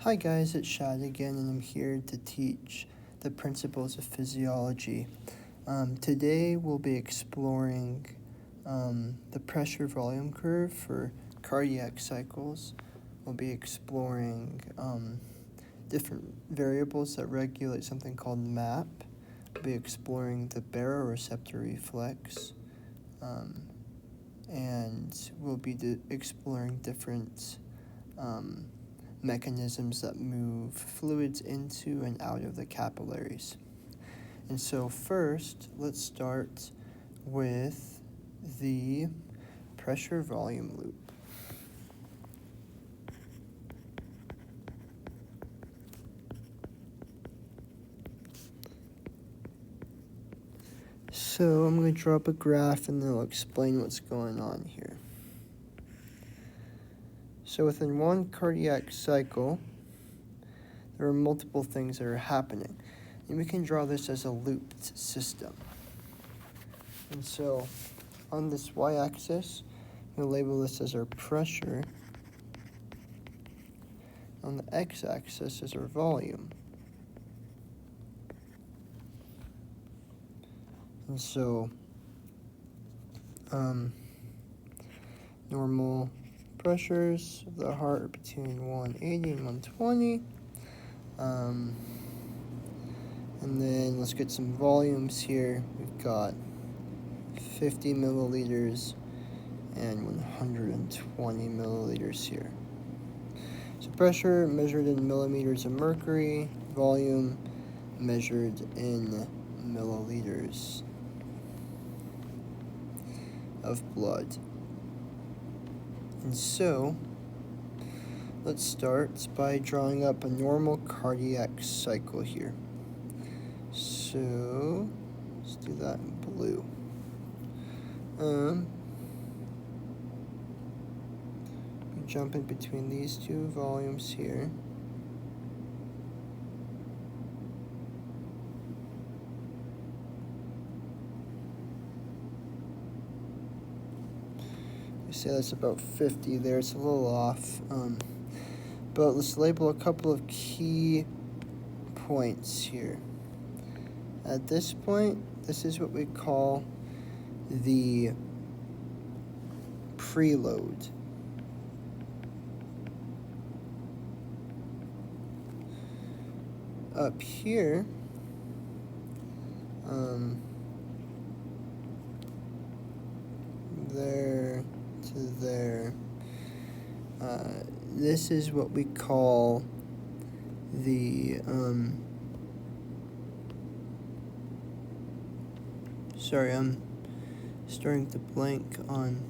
Hi guys, it's Shad again, and I'm here to teach the principles of physiology. Today we'll be exploring the pressure volume curve for cardiac cycles. We'll be exploring different variables that regulate something called MAP. We'll be exploring the baroreceptor reflex, and we'll be exploring different mechanisms that move fluids into and out of the capillaries. And so first, let's start with the pressure volume loop. So I'm going to draw up a graph and then I'll explain what's going on here. So within one cardiac cycle, there are multiple things that are happening. And we can draw this as a looped system. And so on this y-axis, we'll label this as our pressure. On the x-axis is our volume. And so normal pressures of the heart are between 180 and 120. And then let's get some volumes here. We've got 50 milliliters and 120 milliliters here. So pressure measured in millimeters of mercury, volume measured in milliliters of blood. And so let's start by drawing up a normal cardiac cycle here. So let's do that in blue. Jump in between these two volumes here. You say that's about 50 there. It's a little off. But let's label a couple of key points here. At this point, this is what we call the preload. Up here, there to there, this is what we call the, sorry, I'm starting to blank on,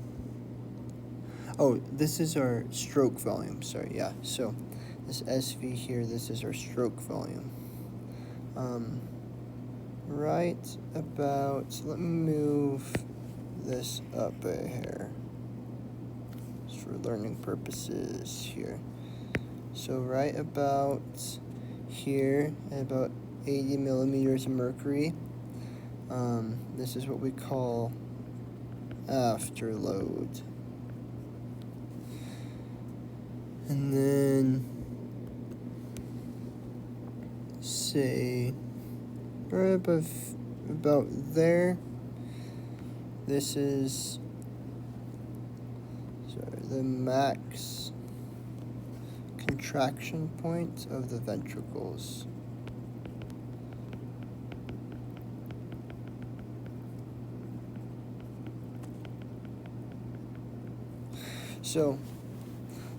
this is our stroke volume, sorry, yeah, so this SV here, this is our stroke volume. Right about, let me move this up a hair, just for learning purposes here. So right about here, at about 80 millimeters of mercury, this is what we call afterload. And then, say, right above, about there, this is, the max contraction point of the ventricles. So,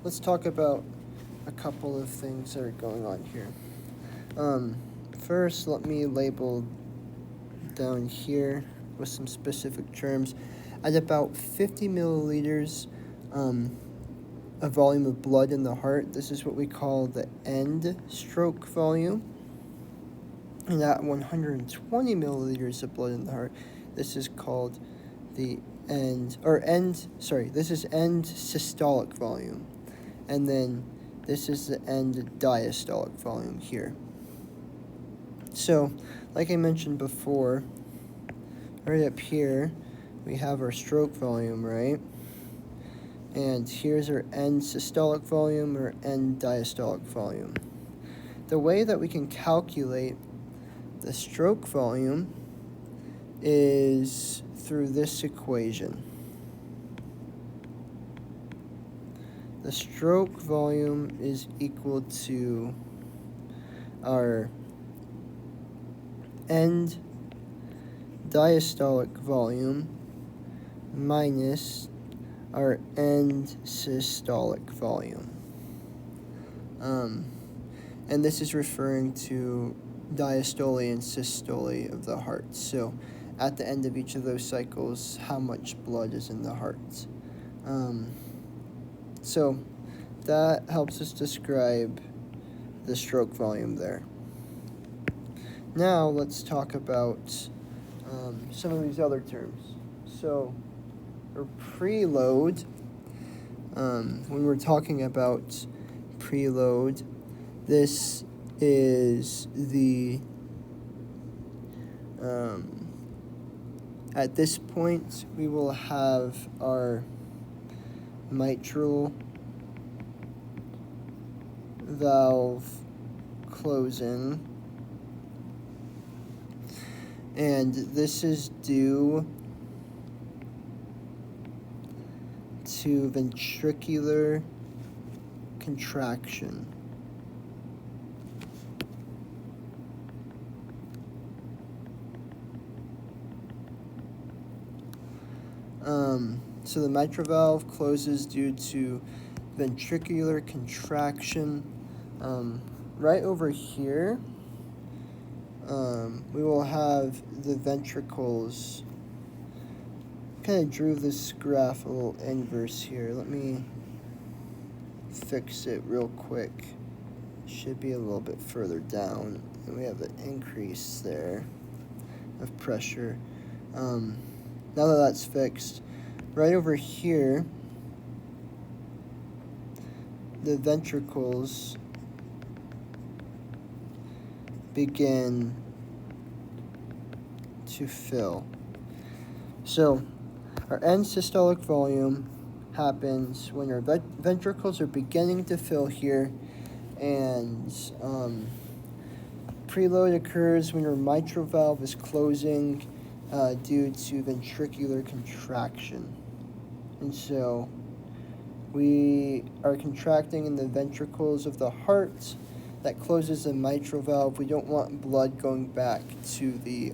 let's talk about a couple of things that are going on here. First, let me label down here with some specific terms. At about 50 milliliters a volume of blood in the heart, this is what we call the end stroke volume. And at 120 milliliters of blood in the heart, this is called the this is end systolic volume. And then this is the end diastolic volume here. So, like I mentioned before, right up here, we have our stroke volume, right? And here's our end systolic volume or end diastolic volume. The way that we can calculate the stroke volume is through this equation. The stroke volume is equal to our end diastolic volume minus our end systolic volume. And this is referring to diastole and systole of the heart. So at the end of each of those cycles, how much blood is in the heart. So that helps us describe the stroke volume there. Now let's talk about some of these other terms. So for preload, when we're talking about preload, this is the at this point we will have our mitral valve closing, and this is due to ventricular contraction. So the mitral valve closes due to ventricular contraction. Right over here, we will have the ventricles. Kind of drew this graph a little inverse here. Let me fix it real quick. Should be a little bit further down, and we have an increase there of pressure. Now that that's fixed, right over here, the ventricles begin to fill. So our end systolic volume happens when our ventricles are beginning to fill here, and preload occurs when our mitral valve is closing due to ventricular contraction. And so we are contracting in the ventricles of the heart. That closes the mitral valve. We don't want blood going back to the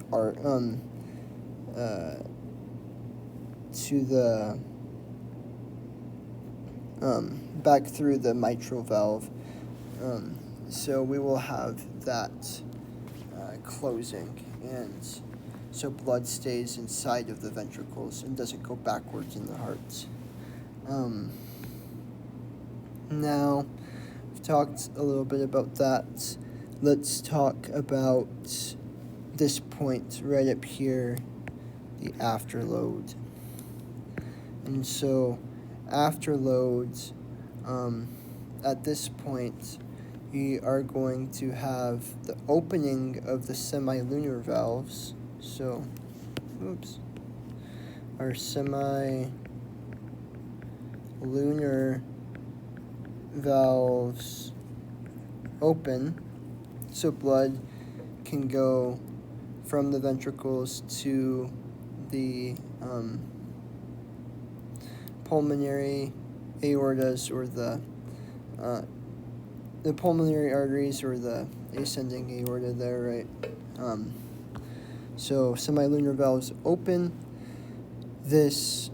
back through the mitral valve. So we will have that closing, and so blood stays inside of the ventricles and doesn't go backwards in the heart. Now, I've talked a little bit about that. Let's talk about this point right up here, the afterload. And so, afterload, at this point, we are going to have the opening of the semilunar valves. So, our semilunar valves open, so blood can go from the ventricles to the pulmonary aortas, or the pulmonary arteries, or the ascending aorta there, right? So semilunar valves open. This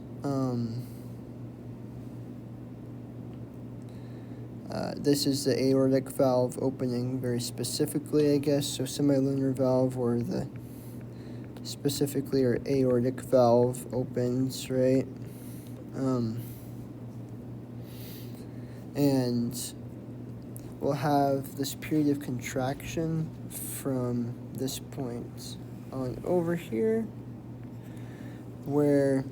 this is the aortic valve opening very specifically, I guess. So semilunar valve, or the specifically our aortic valve opens, right? And we'll have this period of contraction from this point on over here, where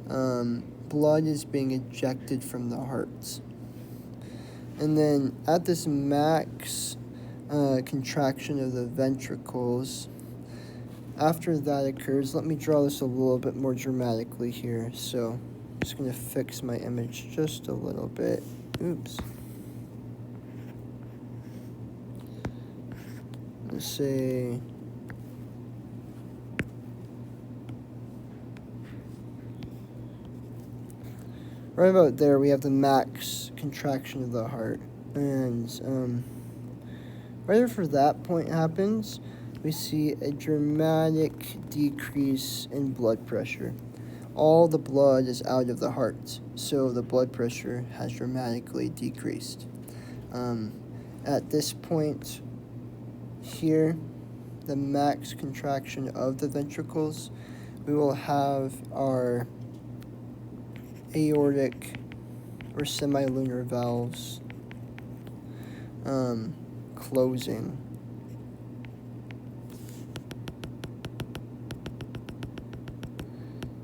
blood is being ejected from the heart. And then at this max contraction of the ventricles, after that occurs, let me draw this a little bit more dramatically here. So Just going to fix my image just a little bit. Oops. Let's say right about there we have the max contraction of the heart. And right after that point happens, we see a dramatic decrease in blood pressure. All the blood is out of the heart, so the blood pressure has dramatically decreased. At this point here, the max contraction of the ventricles, we will have our aortic or semilunar valves closing.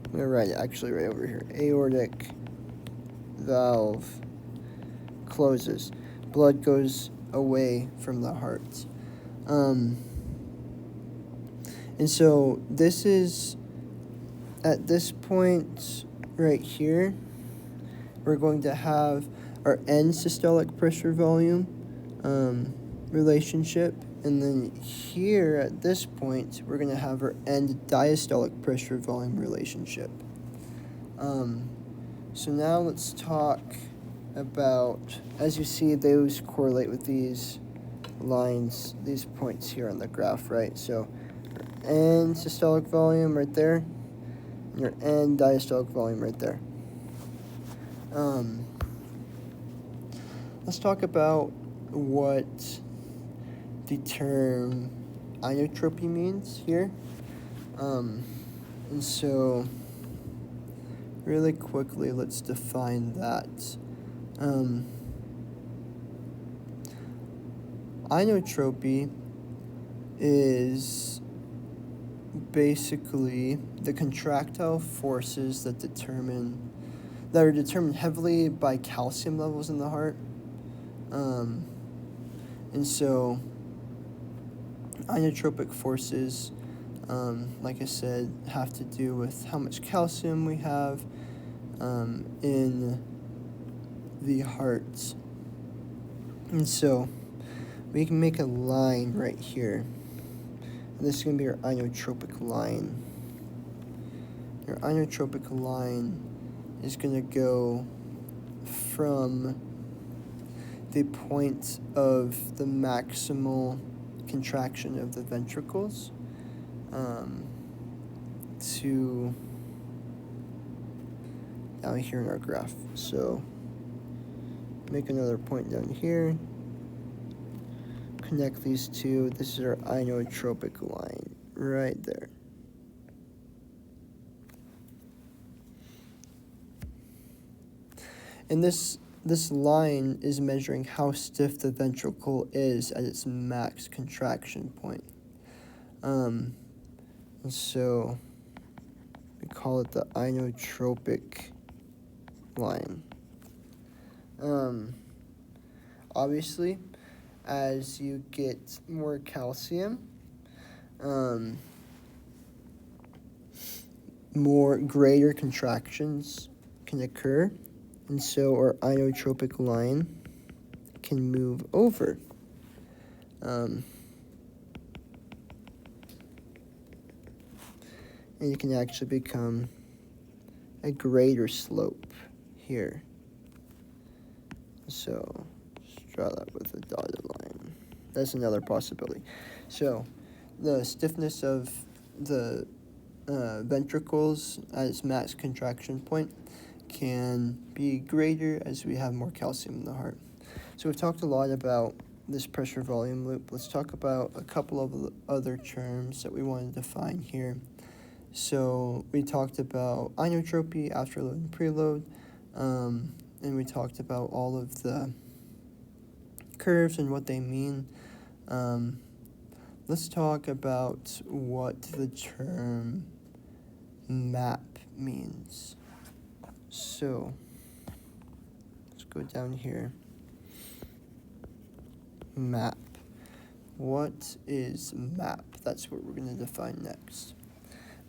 I'm going to write it actually right over here. Aortic valve closes. Blood goes away from the heart. And so this is, at this point right here, we're going to have our end systolic pressure volume relationship. And then here at this point, we're going to have our end diastolic pressure volume relationship. So now let's talk about, as you see, those correlate with these lines, these points here on the graph, right? So end systolic volume right there, and your end diastolic volume right there. Let's talk about what the term inotropy means here. And so really quickly, let's define that. Inotropy is basically the contractile forces that are determined heavily by calcium levels in the heart. And so inotropic forces, like I said, have to do with how much calcium we have in the heart. And so we can make a line right here. And this is going to be our inotropic line. Your inotropic line is going to go from the point of the maximal contraction of the ventricles to down here in our graph. So make another point down here. Connect these two. This is our inotropic line right there. And this line is measuring how stiff the ventricle is at its max contraction point. And so we call it the inotropic line. Obviously, as you get more calcium, more greater contractions can occur, and so our inotropic line can move over. And you can actually become a greater slope here. So just draw that with a dotted line. That's another possibility. So the stiffness of the ventricles at its max contraction point can be greater as we have more calcium in the heart. So we've talked a lot about this pressure volume loop. Let's talk about a couple of other terms that we want to define here. So we talked about inotropy, afterload, and preload, and we talked about all of the curves and what they mean. Let's talk about what the term map means. So let's go down here. Map. What is map? That's what we're going to define next.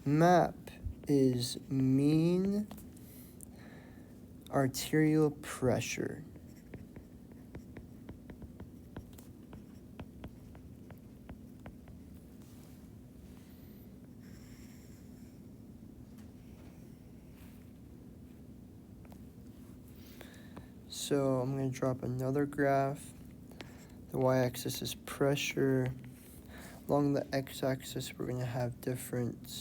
Map is mean arterial pressure. So I'm going to drop another graph. The y-axis is pressure. Along the x-axis, we're going to have different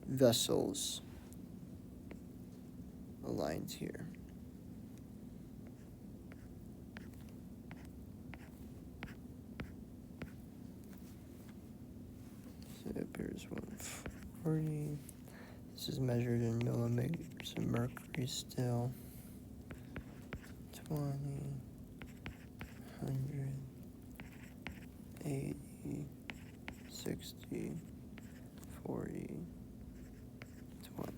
vessels aligned here. So up here is 140. This is measured in millimeters of mercury still. 20, 100, 80, 60, 40, 20.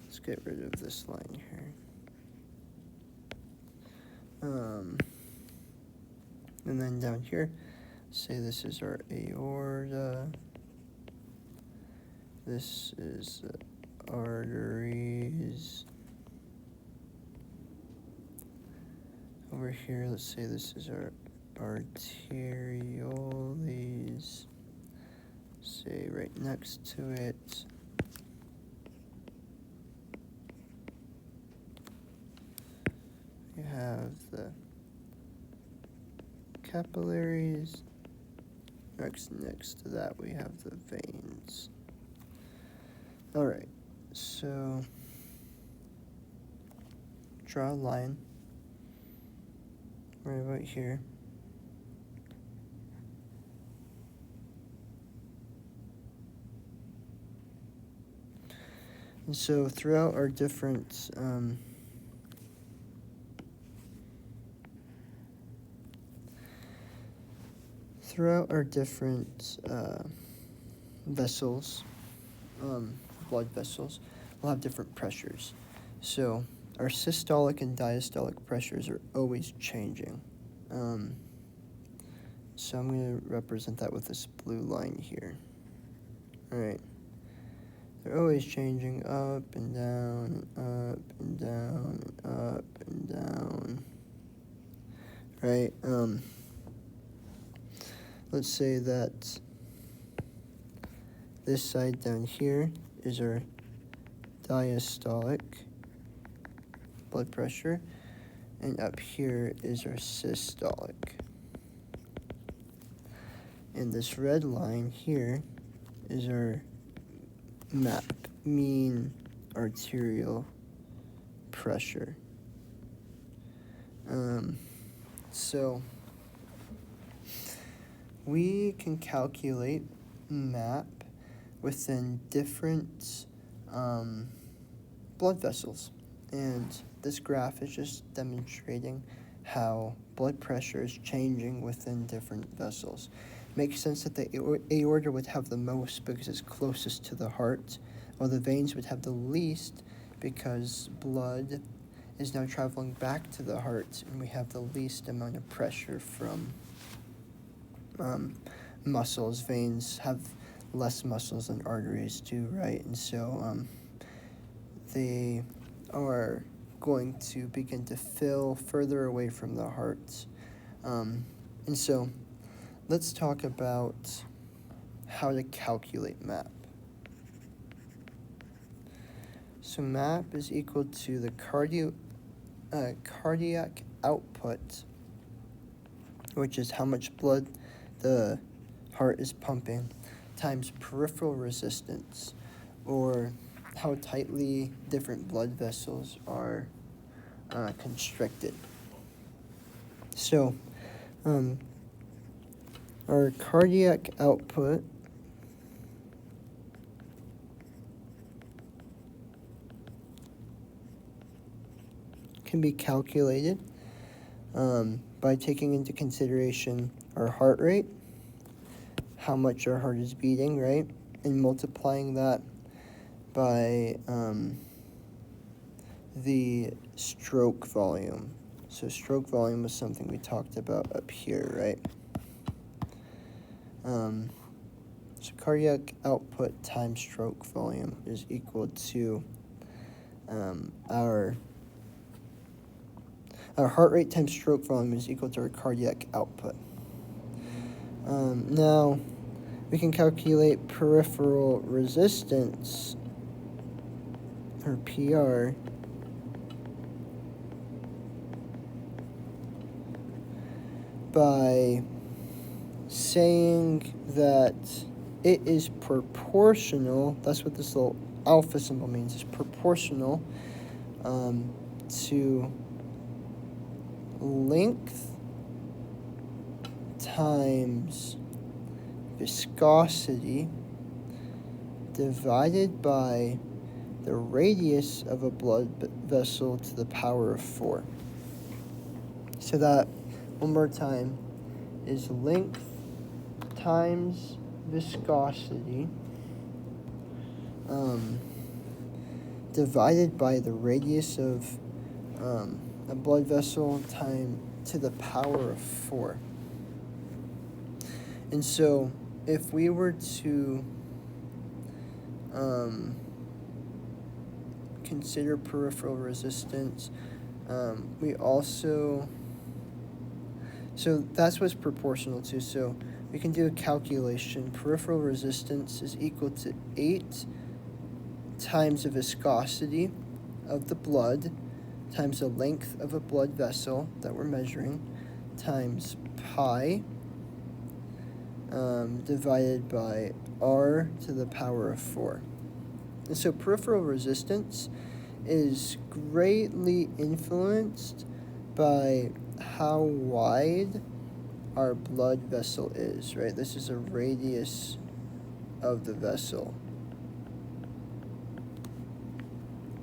Let's get rid of this line here. And then down here, say this is our aorta. This is the arteries. Over here, let's say this is our arterioles. Say right next to it. You have the capillaries. Next to that, we have the veins. All right, so draw a line right about here. And so throughout our different vessels, blood vessels, we'll have different pressures. So our systolic and diastolic pressures are always changing. So I'm going to represent that with this blue line here. All right. They're always changing up and down, and up and down, and up and down. Right? Let's say that this side down here is our diastolic blood pressure, and up here is our systolic. And this red line here is our MAP, mean arterial pressure. So we can calculate MAP within different blood vessels, and this graph is just demonstrating how blood pressure is changing within different vessels. Makes sense that the aorta would have the most because it's closest to the heart, while the veins would have the least because blood is now traveling back to the heart, and we have the least amount of pressure from muscles. Veins have less muscles than arteries do, right? And so they are going to begin to fill further away from the heart. And so let's talk about how to calculate MAP. So MAP is equal to the cardiac output, which is how much blood the heart is pumping, times peripheral resistance, or how tightly different blood vessels are constricted. So our cardiac output can be calculated by taking into consideration our heart rate, how much our heart is beating, right? And multiplying that by the stroke volume. So stroke volume is something we talked about up here, right? So cardiac output times stroke volume is equal to our heart rate times stroke volume is equal to our cardiac output. Now, we can calculate peripheral resistance, or PR, by saying that it is proportional, that's what this little alpha symbol means, is proportional to length times viscosity divided by the radius of a blood vessel to the power of 4. So that, one more time, is length times viscosity divided by the radius of a blood vessel time to the power of 4. And so if we were to consider peripheral resistance, we also, so that's what's proportional to. So we can do a calculation. Peripheral resistance is equal to 8 times the viscosity of the blood times the length of a blood vessel that we're measuring times pi divided by r to the power of 4. And so peripheral resistance is greatly influenced by how wide our blood vessel is, right? This is a radius of the vessel.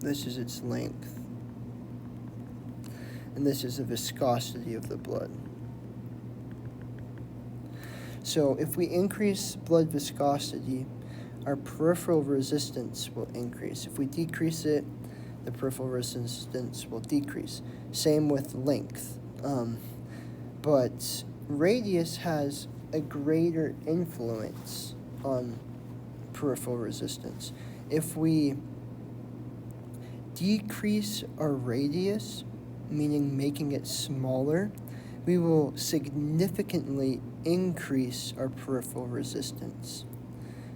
This is its length. And this is the viscosity of the blood. So if we increase blood viscosity, our peripheral resistance will increase. If we decrease it, the peripheral resistance will decrease. Same with length. But radius has a greater influence on peripheral resistance. If we decrease our radius, meaning making it smaller, we will significantly increase our peripheral resistance.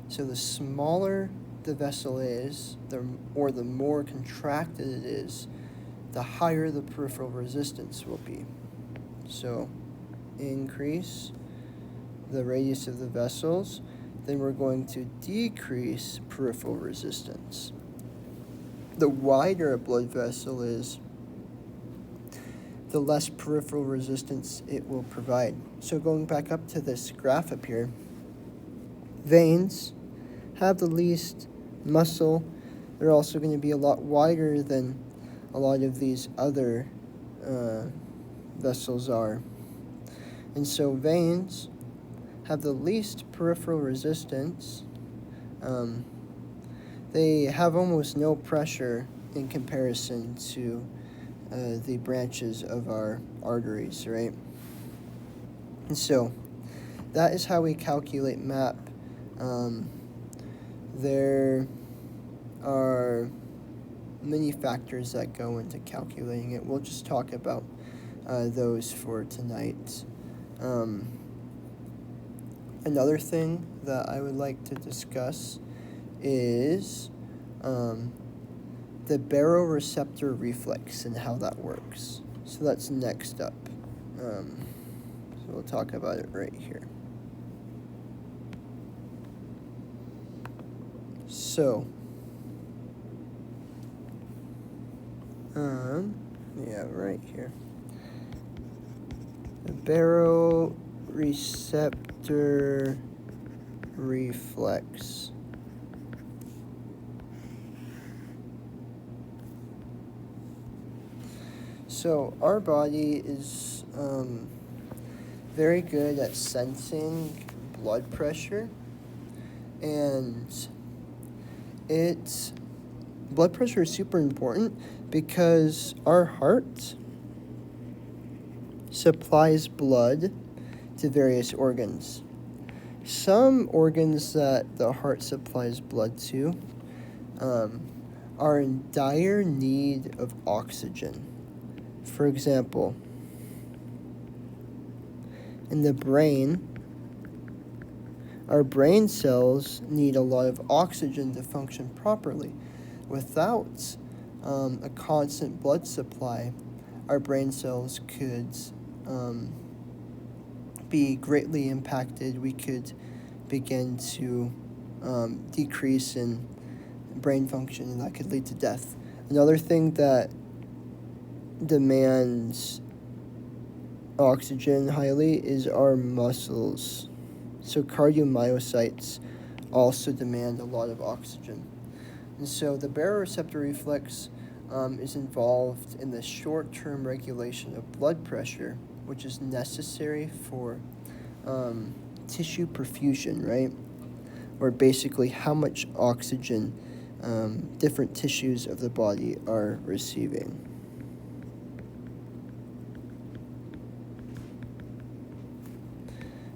So the smaller the vessel is, the more contracted it is, the higher the peripheral resistance will be. So increase the radius of the vessels, then we're going to decrease peripheral resistance. The wider a blood vessel is, the less peripheral resistance it will provide. So going back up to this graph up here, veins have the least muscle. They're also going to be a lot wider than a lot of these other vessels are. And so veins have the least peripheral resistance. They have almost no pressure in comparison to the branches of our arteries, right? And so that is how we calculate MAP. There are many factors that go into calculating it. We'll just talk about those for tonight. Another thing that I would like to discuss is the baroreceptor reflex and how that works. So that's next up. So we'll talk about it right here. So, right here. The baroreceptor reflex. So our body is very good at sensing blood pressure, and blood pressure is super important because our heart supplies blood to various organs. Some organs that the heart supplies blood to are in dire need of oxygen. For example, in the brain, our brain cells need a lot of oxygen to function properly. Without a constant blood supply, our brain cells could be greatly impacted. We could begin to decrease in brain function, and that could lead to death. Another thing that demands oxygen highly is our muscles. So cardiomyocytes also demand a lot of oxygen. And so the baroreceptor reflex is involved in the short-term regulation of blood pressure, which is necessary for tissue perfusion, right? Or basically how much oxygen different tissues of the body are receiving.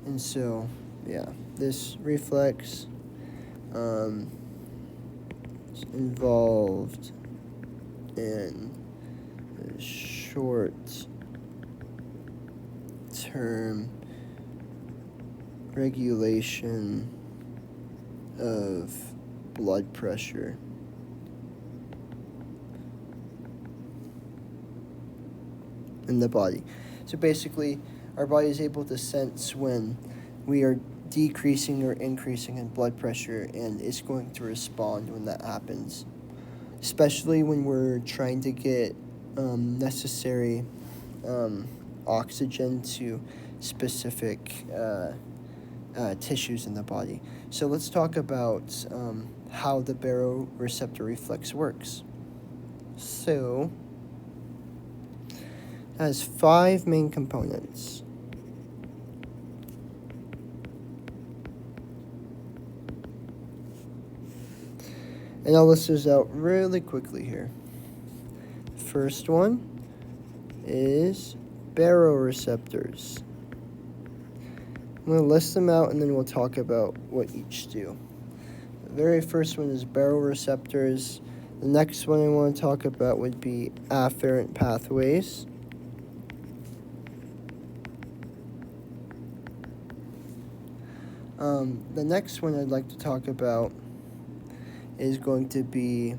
And so, yeah, this reflex is involved in the short-term regulation of blood pressure. In the body. So basically, our body is able to sense when we are decreasing or increasing in blood pressure, and it's going to respond when that happens, especially when we're trying to get necessary oxygen to specific tissues in the body. So let's talk about how the baroreceptor reflex works. So it has 5 main components. And I'll list those out really quickly here. First one is baroreceptors. I'm going to list them out and then we'll talk about what each do. The very first one is baroreceptors. The next one I want to talk about would be afferent pathways. The next one I'd like to talk about is going to be,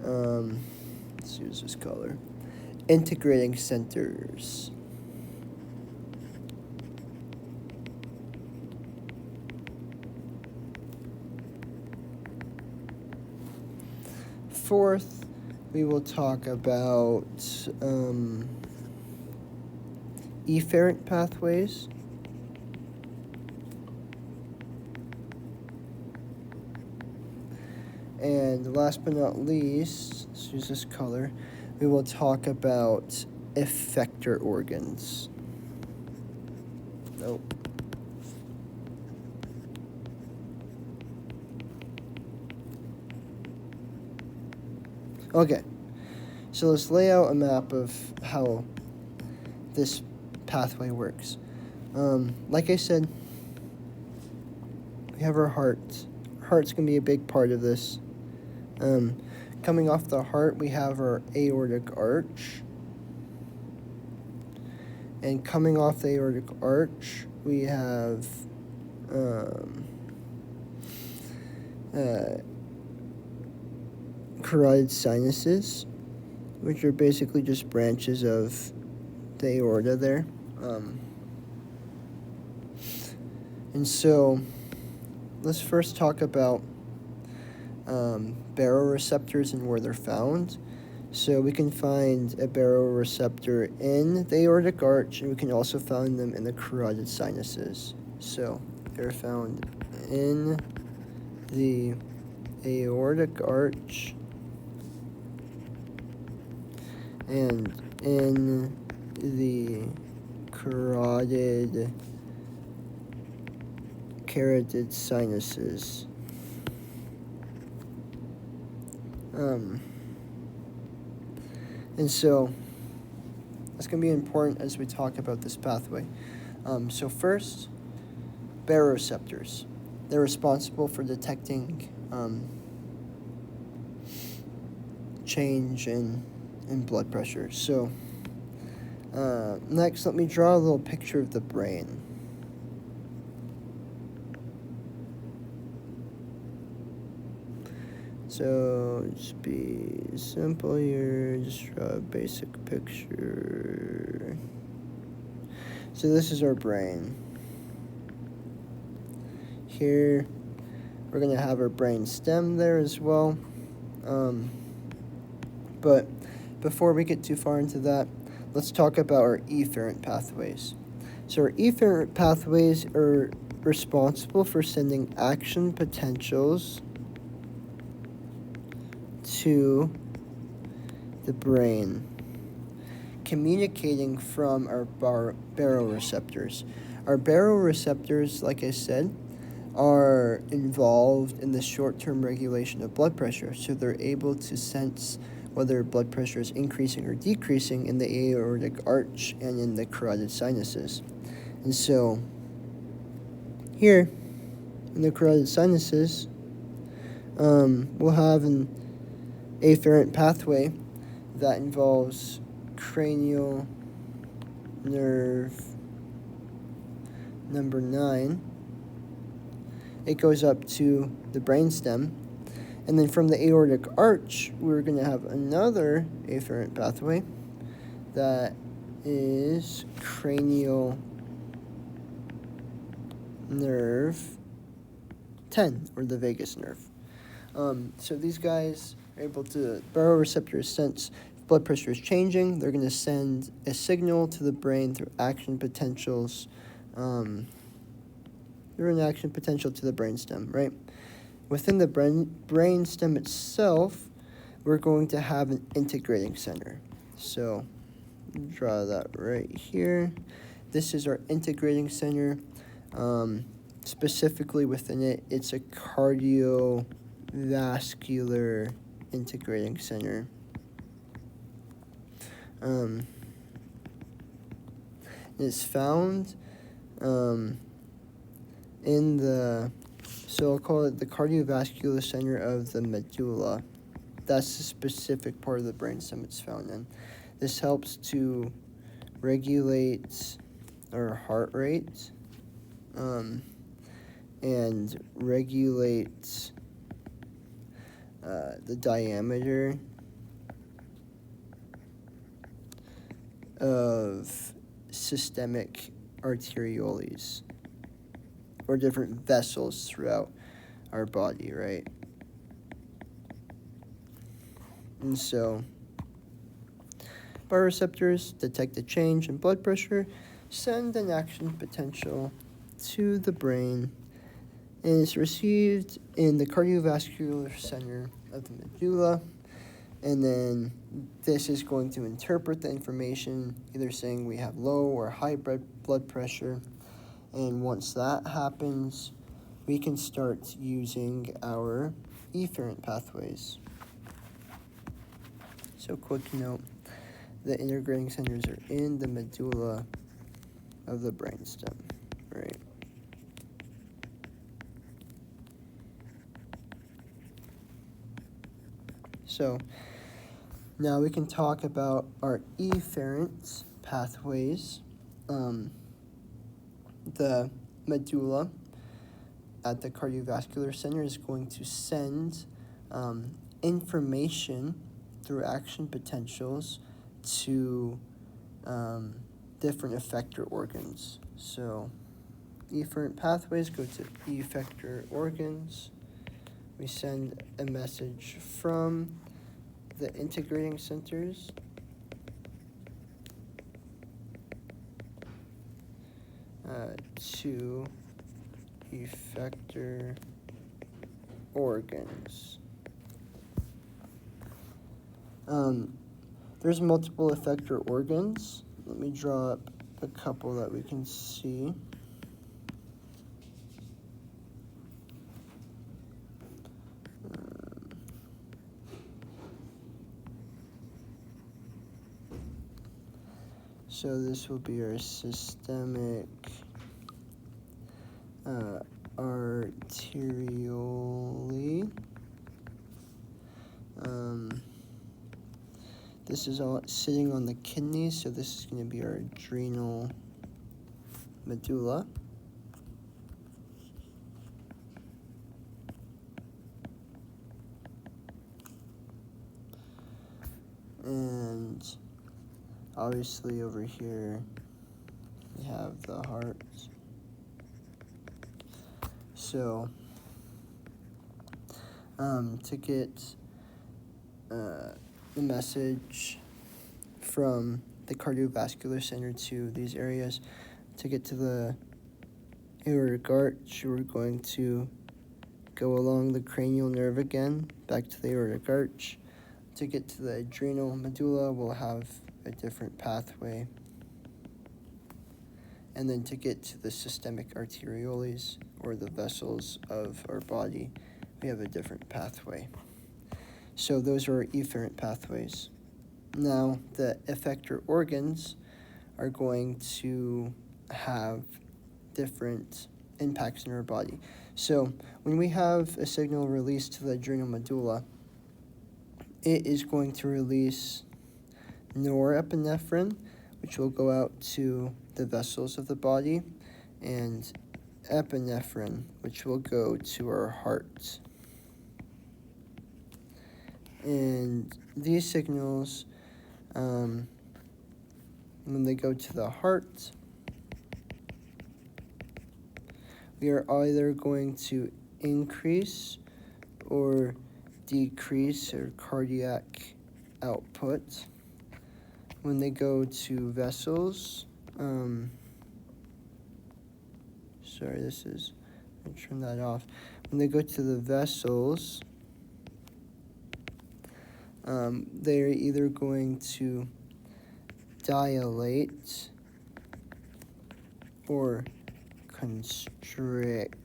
let's use this color, integrating centers. Fourth, we will talk about efferent pathways. And last but not least, let's use this color, we will talk about effector organs. Nope. Okay, so let's lay out a map of how this pathway works. Like I said, we have our heart. Our heart's going to be a big part of this. Coming off the heart, we have our aortic arch. And coming off the aortic arch, we have carotid sinuses, which are basically just branches of the aorta there. And so let's first talk about baroreceptors and where they're found. So we can find a baroreceptor in the aortic arch, and we can also find them in the carotid sinuses. So they're found in the aortic arch and in the carotid sinuses. And so that's going to be important as we talk about this pathway. So first, baroreceptors. They're responsible for detecting change in blood pressure. So next, let me draw a little picture of the brain. So just be simple here, just draw a basic picture. So this is our brain. Here, we're going to have our brain stem there as well. But before we get too far into that, let's talk about our efferent pathways. So our efferent pathways are responsible for sending action potentials to the brain, communicating from our baroreceptors. Our baroreceptors, like I said, are involved in the short-term regulation of blood pressure, so they're able to sense whether blood pressure is increasing or decreasing in the aortic arch and in the carotid sinuses. And so here in the carotid sinuses, we'll have an afferent pathway that involves cranial nerve number 9. It goes up to the brainstem, and then from the aortic arch, we're going to have another afferent pathway that is cranial nerve 10, or the vagus nerve. So these guys are able to, baroreceptors sense if blood pressure is changing. They're going to send a signal to the brain through action potentials. Through an action potential to the brainstem, right? Within the brainstem itself, we're going to have an integrating center. So draw that right here. This is our integrating center. Specifically within it, it's a cardiovascular integrating center. It's found in the, so I'll call it the cardiovascular center of the medulla. That's the specific part of the brainstem it's found in. This helps to regulate our heart rate, and regulate the diameter of systemic arterioles, or different vessels throughout our body, right? And so baroreceptors detect a change in blood pressure, send an action potential to the brain, and it's received in the cardiovascular center of the medulla, and then this is going to interpret the information, either saying we have low or high blood pressure. And once that happens, we can start using our efferent pathways. So quick note, the integrating centers are in the medulla of the brainstem, right? So now we can talk about our efferent pathways. The medulla at the cardiovascular center is going to send information through action potentials to different effector organs. So efferent pathways go to effector organs. We send a message from the integrating centers to effector organs. There's multiple effector organs. Let me draw up a couple that we can see. So this will be our systemic arteriole. This is all sitting on the kidneys, so this is going to be our adrenal medulla. And obviously over here we have the heart. So to get the message from the cardiovascular center to these areas, to get to the aortic arch, we're going to go along the cranial nerve again, back to the aortic arch. To get to the adrenal medulla, we'll have a different pathway. And then to get to the systemic arterioles, or the vessels of our body, we have a different pathway. So those are efferent pathways. Now, the effector organs are going to have different impacts in our body. So when we have a signal released to the adrenal medulla, it is going to release norepinephrine, which will go out to the vessels of the body, and epinephrine, which will go to our heart. And these signals, when they go to the heart, we are either going to increase or decrease our cardiac output. When they go to vessels, I'll turn that off. When they go to the vessels, they're either going to dilate or constrict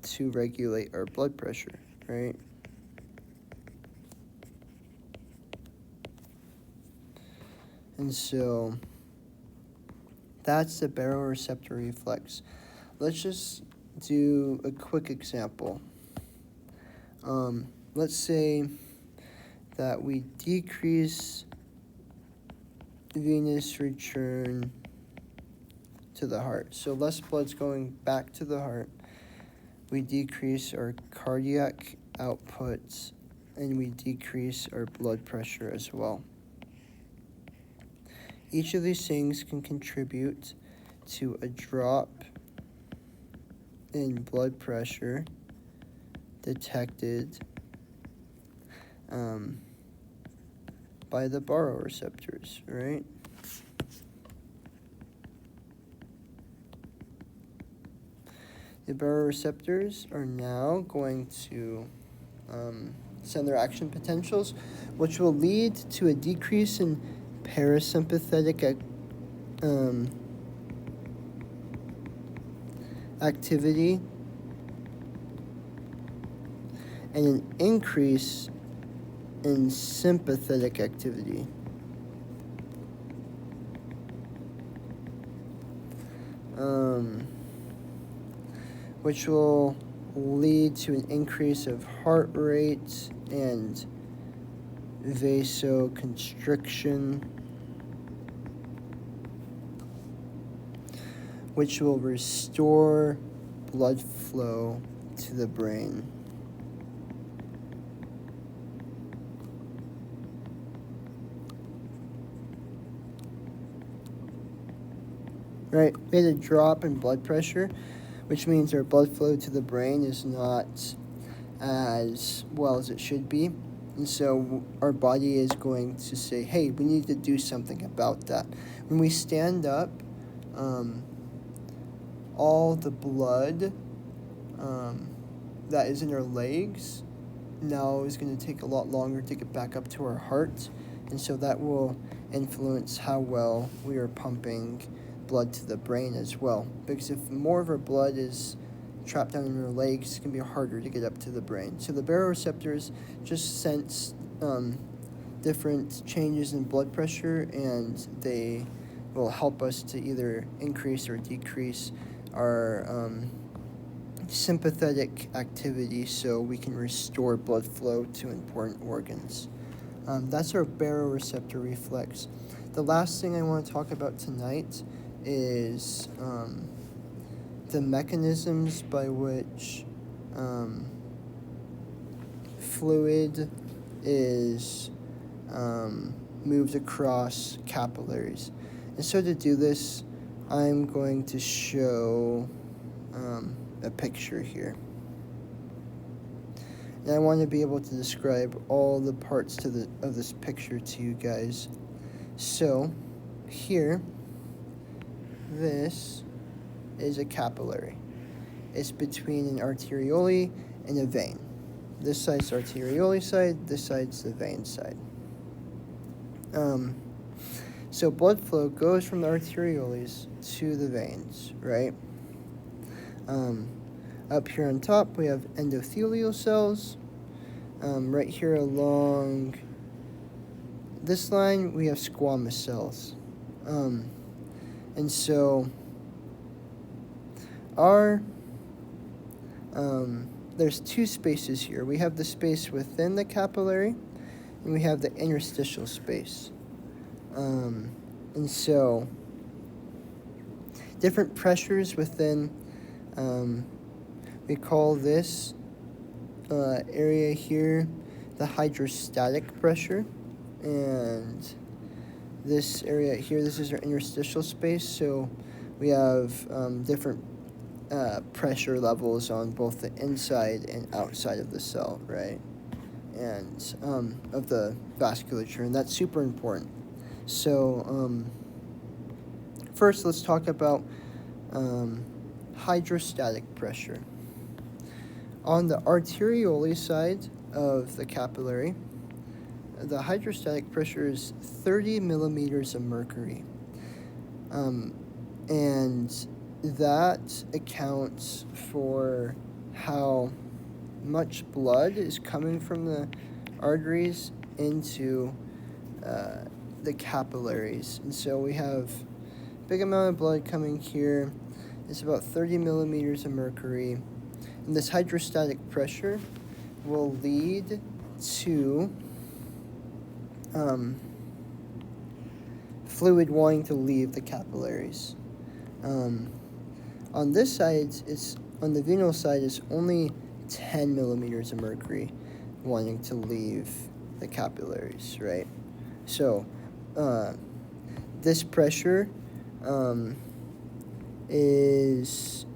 to regulate our blood pressure, right? And so that's the baroreceptor reflex. Let's just do a quick example. Let's say that we decrease venous return to the heart. So less blood's going back to the heart. We decrease our cardiac outputs, and we decrease our blood pressure as well. Each of these things can contribute to a drop in blood pressure detected by the baroreceptors, right? The baroreceptors are now going to send their action potentials, which will lead to a decrease in parasympathetic activity and an increase in sympathetic activity. Which will lead to an increase of heart rate and vasoconstriction, which will restore blood flow to the brain. Right, we had a drop in blood pressure, which means our blood flow to the brain is not as well as it should be. And so our body is going to say, hey, we need to do something about that. When we stand up, all the blood that is in our legs now is going to take a lot longer to get back up to our heart. And so that will influence how well we are pumping blood to the brain as well. Because if more of our blood is trapped down in our legs, it's going to be harder to get up to the brain. So the baroreceptors just sense different changes in blood pressure, and they will help us to either increase or decrease our sympathetic activity so we can restore blood flow to important organs. That's our baroreceptor reflex. The last thing I want to talk about tonight is the mechanisms by which fluid is moved across capillaries. And so to do this, I'm going to show a picture here. And I want to be able to describe all the parts of this picture to you guys. So here, this is a capillary. It's between an arteriole and a vein. This side's the arteriole side, this side's the vein side. So blood flow goes from the arterioles to the veins, right? Up here on top, we have endothelial cells. Right here along this line, we have squamous cells. And so there's two spaces here. We have the space within the capillary, and we have the interstitial space. And so different pressures within, we call this area here the hydrostatic pressure, and this area here, this is our interstitial space. So we have different pressure levels on both the inside and outside of the cell, right? And of the vasculature, and that's super important. So first, let's talk about hydrostatic pressure. On the arteriole side of the capillary, the hydrostatic pressure is 30 millimeters of mercury. And that accounts for how much blood is coming from the arteries into the capillaries. And so we have a big amount of blood coming here. It's about 30 millimeters of mercury. And this hydrostatic pressure will lead to fluid wanting to leave the capillaries. On this side, on the venal side, it's only 10 millimeters of mercury wanting to leave the capillaries, right? So this pressure is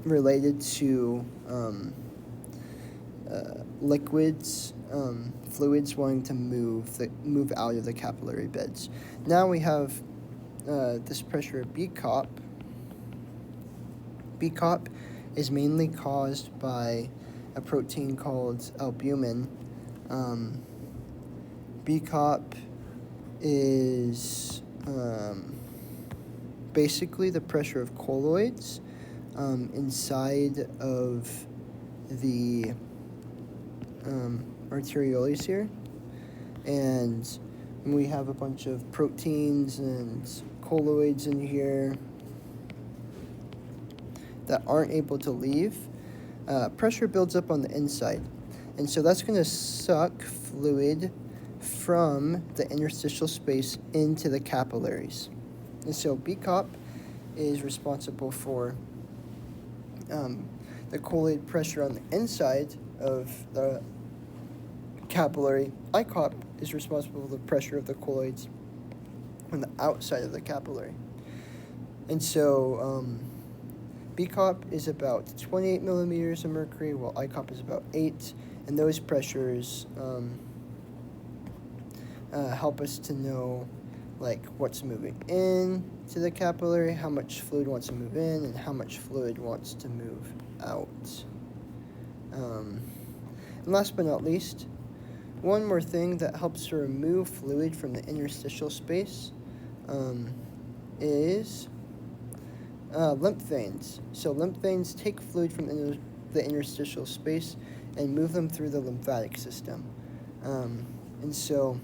related to liquids, fluids wanting to move out of the capillary beds. Now we have this pressure of BCOP. BCOP is mainly caused by a protein called albumin. BCOP is basically the pressure of colloids inside of the arterioles here, and we have a bunch of proteins and colloids in here that aren't able to leave. Pressure builds up on the inside, and so that's going to suck fluid from the interstitial space into the capillaries. And so BCOP is responsible for the colloid pressure on the inside of the capillary. ICOP is responsible for the pressure of the colloids on the outside of the capillary. And so BCOP is about 28 millimeters of mercury, while ICOP is about 8, and those pressures help us to know like what's moving in to the capillary, how much fluid wants to move in, and how much fluid wants to move out. And last but not least, one more thing that helps to remove fluid from the interstitial space is lymph veins. So lymph veins take fluid from the interstitial space and move them through the lymphatic system. And so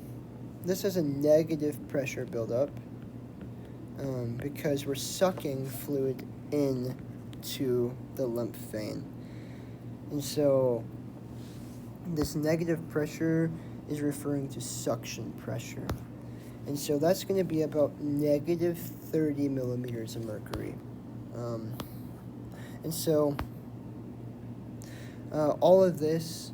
this has a negative pressure buildup, because we're sucking fluid into the lymph vein. And so this negative pressure is referring to suction pressure. And so that's going to be about negative 30 millimeters of mercury. And so all of this,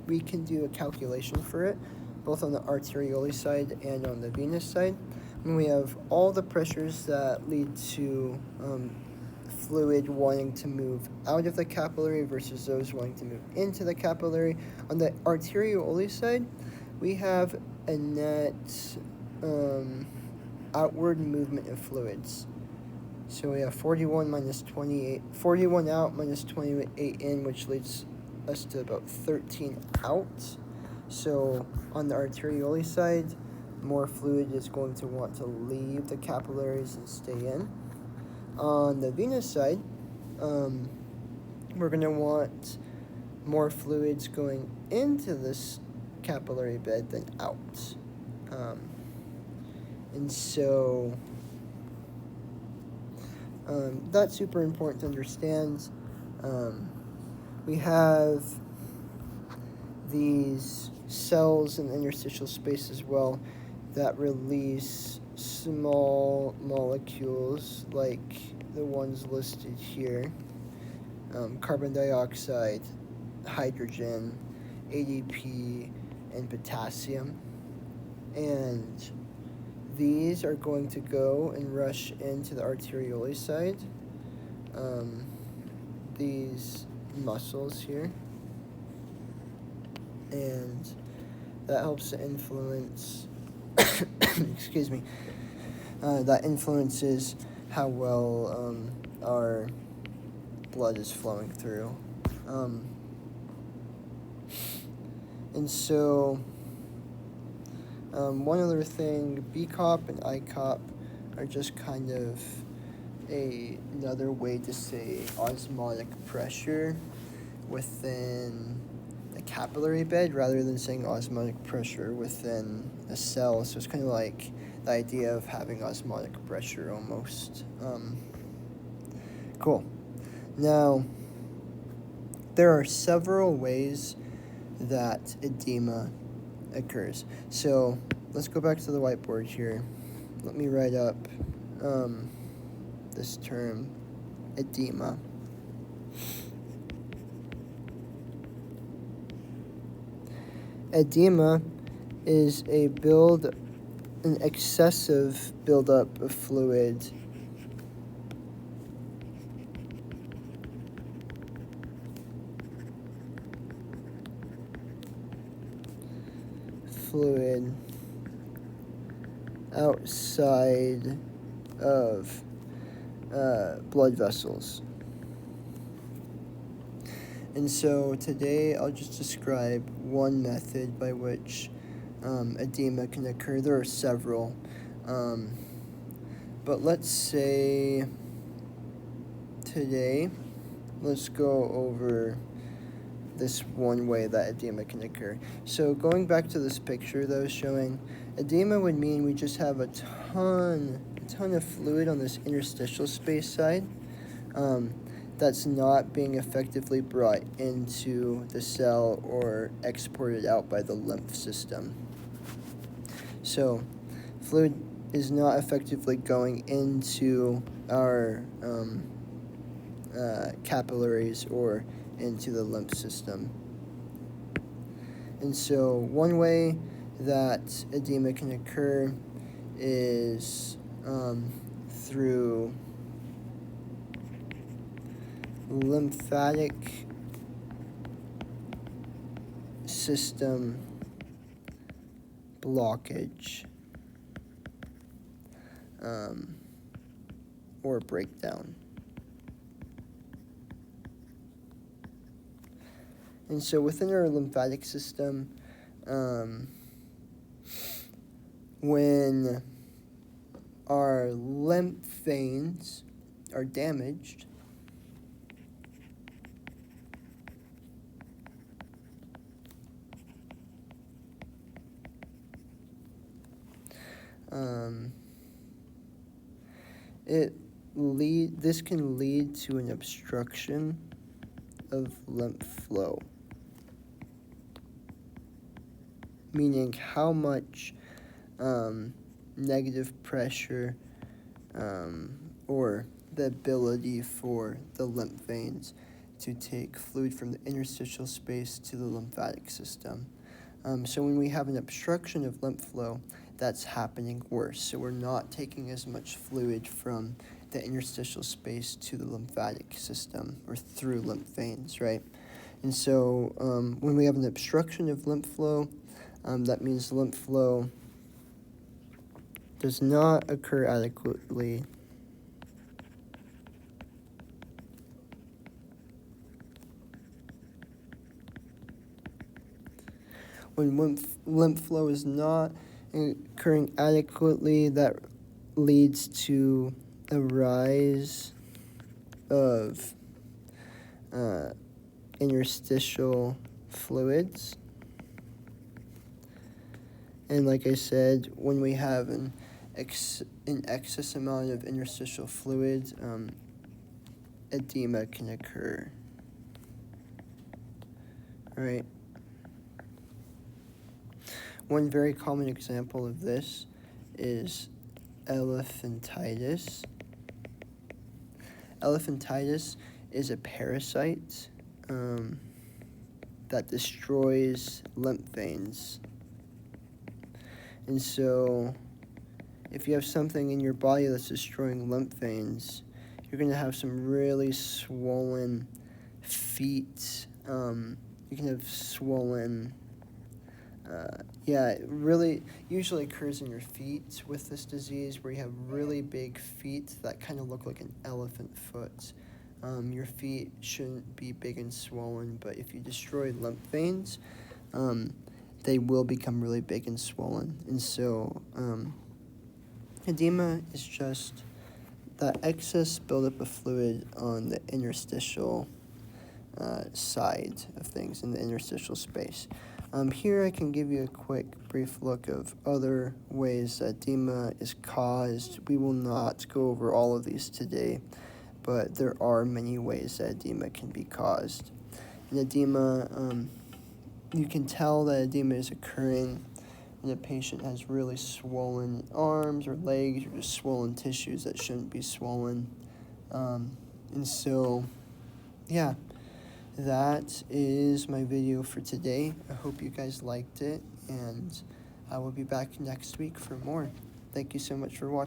we can do a calculation for it, both on the arterioly side and on the venous side. And we have all the pressures that lead to fluid wanting to move out of the capillary versus those wanting to move into the capillary. On the arterioly side, we have a net outward movement of fluids. So we have 41 minus 28, 41 out minus 28 in, which leads us to about 13 out. So on the arterioly side, more fluid is going to want to leave the capillaries and stay in. On the venous side, we're going to want more fluids going into this capillary bed than out. And so that's super important to understand. We have these cells in the interstitial space as well that release small molecules like the ones listed here. Carbon dioxide, hydrogen, ADP, and potassium. And these are going to go and rush into the arterioly side. These muscles here. And that helps to influence, excuse me, that influences how well our blood is flowing through. And so, one other thing, BCOP and ICOP are just kind of another way to say osmotic pressure within the capillary bed rather than saying osmotic pressure within a cell. So it's kind of like the idea of having osmotic pressure almost. Cool. Now, there are several ways that edema occurs. So let's go back to the whiteboard here. Let me write up this term, edema. Edema is an excessive buildup of fluid outside of blood vessels. And so today I'll just describe one method by which edema can occur. There are several, but let's say today, let's go over this one way that edema can occur. So going back to this picture that I was showing, edema would mean we just have a ton of fluid on this interstitial space side that's not being effectively brought into the cell or exported out by the lymph system. So fluid is not effectively going into our capillaries or into the lymph system. And so one way that edema can occur is through lymphatic system blockage or breakdown. And so within our lymphatic system, when our lymph veins are damaged, This can lead to an obstruction of lymph flow, meaning how much negative pressure or the ability for the lymph veins to take fluid from the interstitial space to the lymphatic system. So when we have an obstruction of lymph flow, that's happening worse. So we're not taking as much fluid from the interstitial space to the lymphatic system or through lymph veins, right? And so when we have an obstruction of lymph flow, that means lymph flow does not occur adequately when lymph flow is not occurring adequately, that leads to a rise of interstitial fluids. And like I said, when we have an excess amount of interstitial fluids, edema can occur. Right? One very common example of this is elephantitis. Elephantitis is a parasite that destroys lymph veins. And so if you have something in your body that's destroying lymph veins, you're going to have some really swollen feet. You can have swollen, it really usually occurs in your feet with this disease, where you have really big feet that kind of look like an elephant foot. Your feet shouldn't be big and swollen, but if you destroy lymph veins, they will become really big and swollen. And so edema is just that excess buildup of fluid on the interstitial side of things, in the interstitial space. Here I can give you a quick, brief look of other ways that edema is caused. We will not go over all of these today, but there are many ways that edema can be caused. And edema, you can tell that edema is occurring when a patient has really swollen arms or legs, or just swollen tissues that shouldn't be swollen. And so, that is my video for today. I hope you guys liked it, and I will be back next week for more. Thank you so much for watching.